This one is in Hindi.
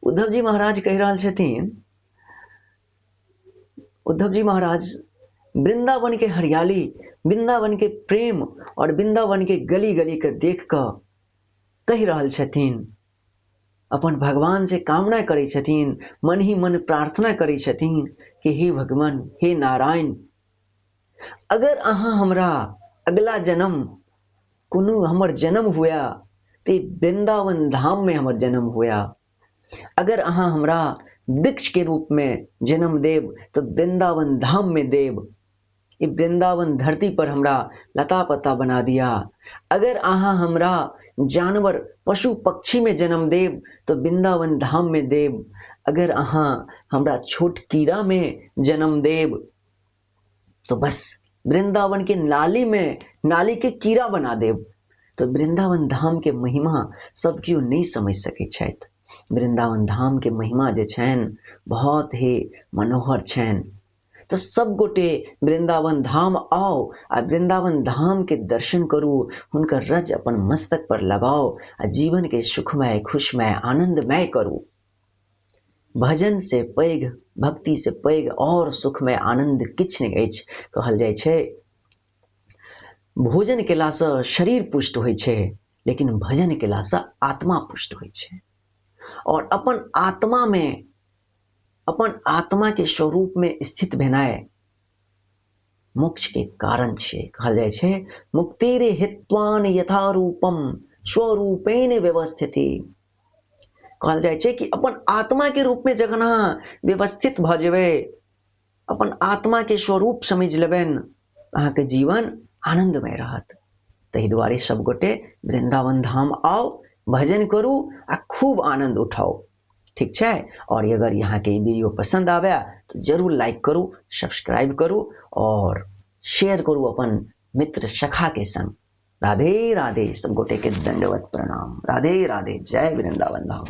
उद्धव जी महाराज कह रहल छथिन, उद्धव जी महाराज वृंदावन के हरियाली, वृंदावन के प्रेम और वृंदावन के गली गली के देख कर कह रहल छथिन, अपन भगवान से कामना करै छथिन, मन ही मन प्रार्थना करै छथिन कि हे भगवान, हे नारायण, अगर अहाँ हमरा अगला जन्म कोनो हमर जन्म हुआ तो वृंदावन धाम में हमर जन्म हुआ। अगर अहाँ हमरा वृक्ष के रूप में जन्म देव तो वृंदावन धाम में देव। ये वृंदावन धरती पर हमरा लता पत्ता बना दिया। अगर अहाँ हमरा जानवर पशु पक्षी में जन्म देव तो वृंदावन धाम में देव। अगर अहाँ हमरा छोट कीड़ा में जन्म देव तो बस वृंदावन के नाली में नाली के कीड़ा बना देव। तो वृंदावन धाम के महिमा सब क्यों नहीं समझ सके छथि। वृंदावन धाम के महिमा जे छनि बहुत ही मनोहर छनि। तो सब गोटे वृंदावन धाम आओ आ वृंदावन धाम के दर्शन करू, हुनकर रज अपन मस्तक पर लगाओ आ जीवन के सुखमय खुशमय आनंदमय करू। भजन से पैघ, भक्ति से पैघ और सुखमय आनंद किछ नहीं अछि। कहल जाइ छै भोजन केला से शरीर पुष्ट होइ छै, लेकिन भजन केला से आत्मा पुष्ट होइ छै। और अपन आत्मा में, अपन आत्मा के स्वरूप में स्थित भेनाय मोक्ष के कारण छे। कहल जाइ छै मुक्तिरे हित्वान यथा रूपम स्वरूपेण व्यवस्थिति। कहल जाइ छै कि अपन आत्मा के रूप में जखन अहाँ व्यवस्थित भ जेबै, अपन आत्मा के स्वरूप समझ लेबन, अहाँ के जीवन आनंदमय रहत। तहि दुआरे सब गोटे वृंदावन धाम आओ, भजन करू आ खूब आनंद उठाओ। ठीक छै। और अगर यहाँ के वीडियो पसंद आवे तो जरूर लाइक करू, सब्सक्राइब करू और शेयर करू अपन मित्र सखा के संग। राधे राधे। सब गोटे के दंडवत प्रणाम। राधे राधे। जय वृंदावन धाम।